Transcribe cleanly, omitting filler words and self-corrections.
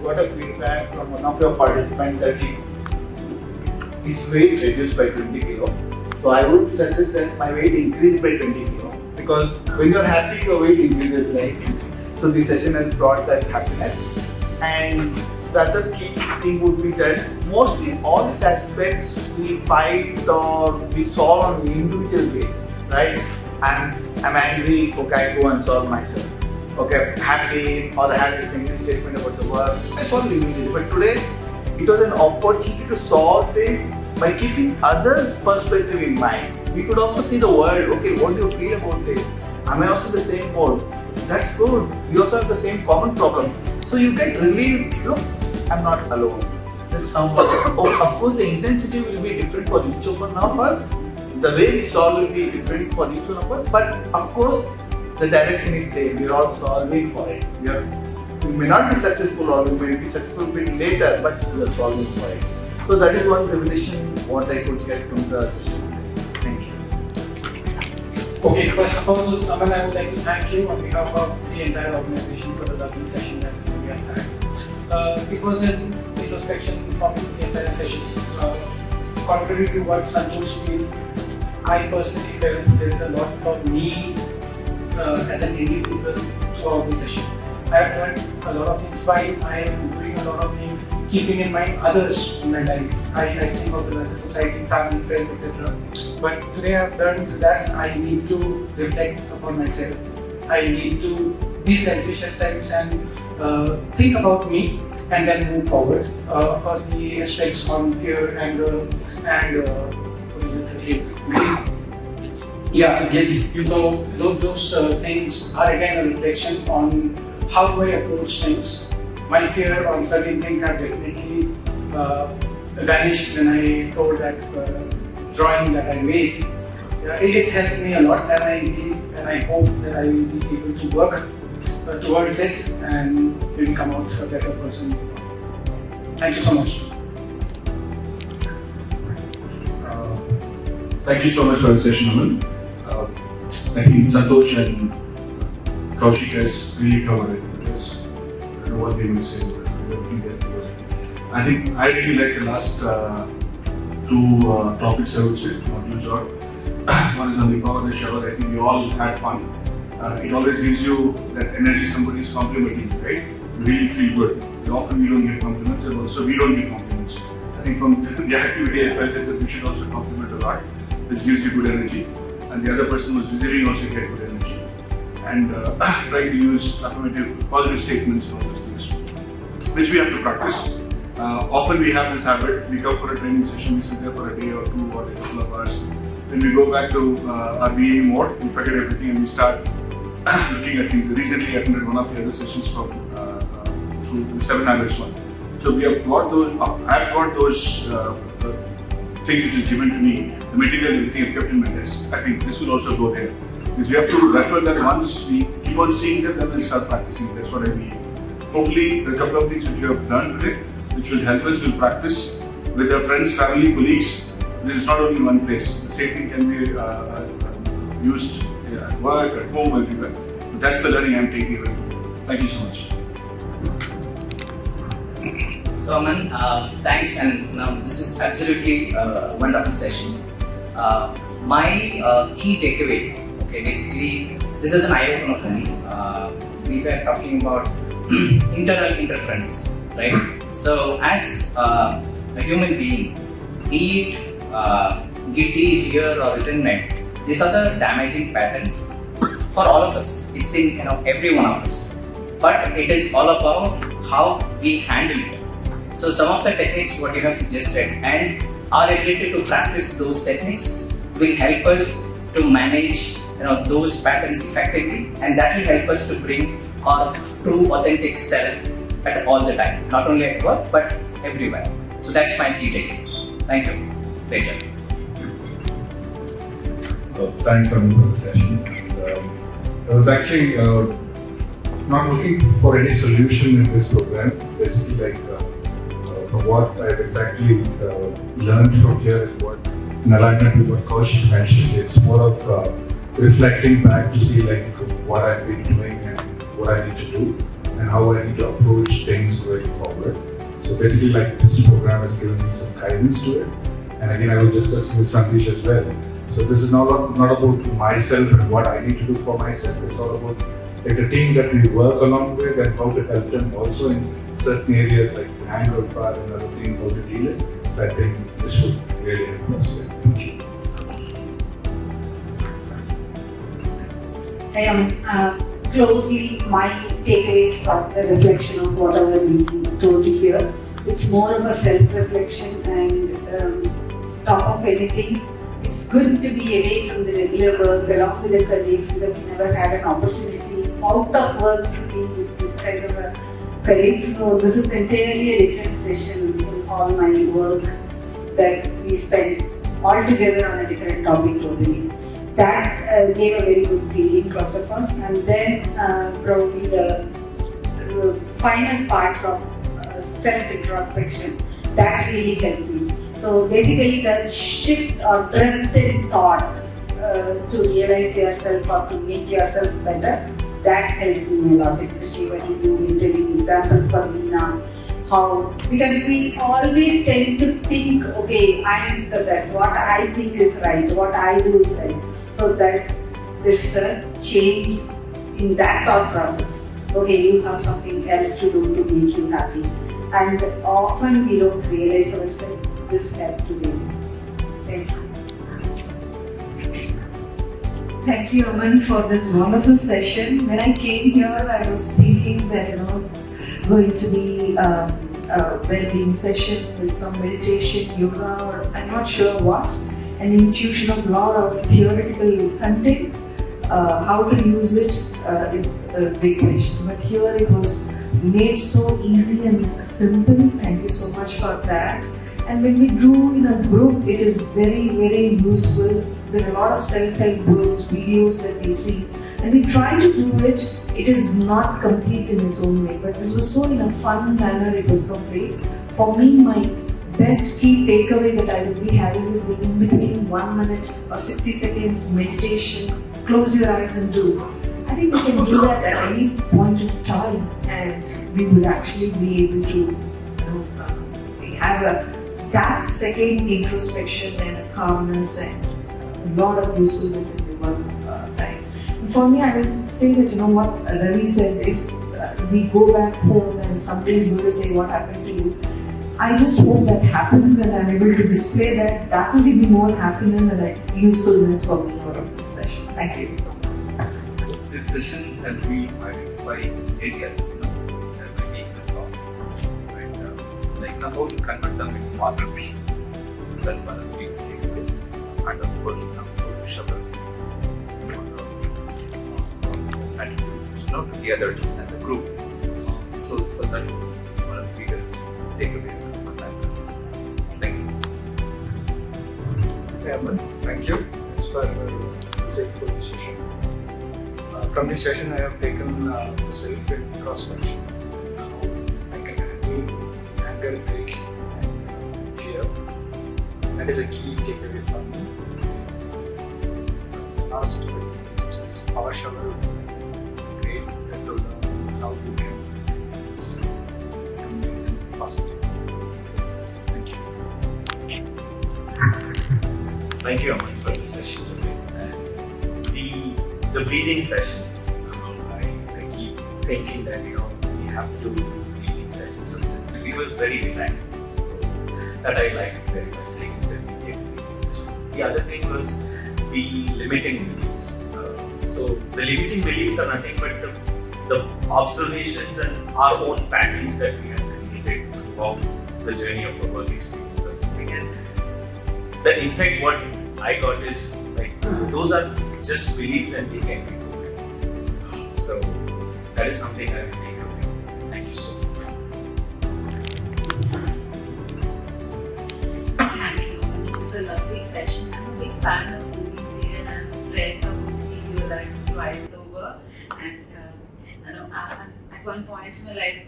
got a feedback from one of your participants that his weight reduced by 20 kilo. So I would suggest that my weight increased by 20 kilo, because when you're happy, your weight increases, right? So the session has brought that happiness. And the other key thing would be that mostly all these aspects we fight or we solve on an individual basis, right? I'm angry, okay, I go and solve myself. Okay, I'm happy, or I have this negative statement about the work, I solve it immediately. But today, it was an opportunity to solve this by keeping others' perspective in mind. We could also see the world, okay, what do you feel about this? Am I also in the same boat? That's good. We also have the same common problem. So you get relieved, look, I'm not alone. There's someone. Oh, of course, the intensity will be different for each of us. The way we solve will be different for each one of us. But of course, the direction is same. We're all solving for it. We may not be successful, or we may be successful a bit later, but we are solving for it. So that is one revelation what I could get from the session. Thank you. Okay, first of all, Aman, I would like to thank you on behalf of the entire organization for the lovely session that we have had. It was an introspection of the entire session. Contrary to what Santosh feels, I personally felt there is a lot for me as an individual throughout the session. I have learned a lot of things while I am doing a lot of things, keeping in mind others in my life. I think of the larger society, family, friends, etc. But today I have learned that I need to reflect upon myself. I need to be selfish at times and think about me and then move forward. Of course, the aspects on fear, anger, and guilt. So those things are again a reflection on how do I approach things. My fear on certain things have definitely vanished when I told that drawing that I made. It's helped me a lot, and I believe and I hope that I will be able to work towards it and maybe come out a better person. Thank you so much. Thank you so much for the session, Aman. I think Santosh and Kaushik has really covered it. I don't know what they will say, but I don't think that was it. I think I really like the last two topics, I would say, modules or one is on the power of the shower. I think we all had fun. It always gives you that energy somebody is complimenting you, right? You really feel good. Often we don't get compliments, and also we don't get compliments. I think from the activity I felt is that we should also compliment a lot, which gives you good energy. And the other person who's visiting also get good energy. And try to use affirmative, positive statements and all those things, which we have to practice. Often we have this habit, we come for a training session, we sit there for a day or two or a couple of hours, then we go back to our BA mode, we forget everything and we start looking at things. Recently I attended one of the other sessions from through the 7 habits one. So we have got those, I've got those things which is given to me, the material and everything I've kept in my desk. I think this will also go there. Because we have to refer that once we keep on seeing them, then we'll start practicing. That's what I mean. Hopefully, there are a couple of things which we have done today, which will help us, we'll practice with our friends, family, colleagues. This is not only one place. The same thing can be used at work, at home, everywhere. But that's the learning I'm taking away from it. Thank you so much. So Aman, thanks, and this is absolutely a wonderful session. My key takeaway, okay, basically this is an eye-opener for me. We were talking about internal interferences, right? So as a human being, be it guilty, fear or resentment, these are the damaging patterns for all of us. It's in every one of us. But it is all about how we handle it. So some of the techniques what you have suggested and our ability to practice those techniques will help us to manage those patterns effectively, and that will help us to bring our true authentic self at all the time, not only at work but everywhere. So that's my key takeaway. Thank you. Great job. Thanks, Aman, for the session. I was actually not looking for any solution in this program. Basically, from what I've exactly learned from here is what, in alignment with what Kaushik mentioned, it's more of reflecting back to see what I've been doing and what I need to do and how I need to approach things going forward. basically like this program has given me some guidance to it. And again, I will discuss with Sandesh as well. So this is not about myself and what I need to do for myself. It's all about like the team that we work along with and how to help them also in certain areas like the hangover part and other things, how to deal it. So I think this would really help us. Thank you. I am closely my takeaways are the reflection of whatever we told here. It's more of a self-reflection and top of anything, it's good to be away from the regular work along with the colleagues because we never had an opportunity out of work to be with this kind of colleagues. So this is entirely a different session in all my work that we spent all together on a different topic totally. That gave a very good feeling first of all, and then probably the final parts of self-introspection that really helped me. So basically the shift or drift in thought to realize yourself or to make yourself better, that helped me a lot, especially when you were telling examples for me now. How, because we always tend to think, okay, I am the best, what I think is right, what I do is right. So that there's a change in that thought process. Okay, you have something else to do to make you happy. And often we don't realize ourselves this help to realize. Thank you. Thank you, Aman, for this wonderful session. When I came here, I was thinking that it's going to be a well-being session with some meditation, yoga, or I'm not sure what. An infusion of a lot of theoretical content. How to use it is a big question. But here it was made so easy and simple. Thank you so much for that. And when we do in a group, it is very, very useful. There are a lot of self-help books, videos that we see. And we try to do it. It is not complete in its own way. But this was so in a fun manner, it was complete. For me, my best key takeaway that I would be having is in between 1 minute or 60 seconds meditation, close your eyes and do. I think we can do that at any point of time and we would actually be able to have that second introspection and a calmness and a lot of usefulness in the one time. And for me, I would say that what Ravi said, if we go back home and somebody is going to say what happened to you, I just hope that happens and I'm able to display that. That will give me more happiness and usefulness for me out of this session. Thank you so much. This session helped me identify areas that my weakness are. Right? Like how to convert them into masterpiece. So that's one of the big takeaways. And of course, how to shovel attitudes, to the others as a group. So that's one of the biggest takeaways as far as I'm concerned. Thank you. Thank you. Thanks for insightful session. From this session, I have taken the self-introspection. How I can handle anger, grief, and fear. That is a key takeaway from me. Last but not least is power shower. Great to learn how we can use and make them positive. Thank you. Thank you, Aman, for the session today. And the breathing sessions, I keep thinking that we have to do breathing sessions. So it was very relaxing. So that I liked very much, taking the breathing sessions. The other thing was the limiting beliefs. So the limiting beliefs are nothing but the observations and our own patterns that we have created throughout the journey of our work experience or something. And the insight what I got is like those are just beliefs and they can be broken. So that is something I will take away. Thank you so much. Thank you. It was a lovely session. I'm a big fan of movies here and I've read the movies you like twice over. And at one point in my life,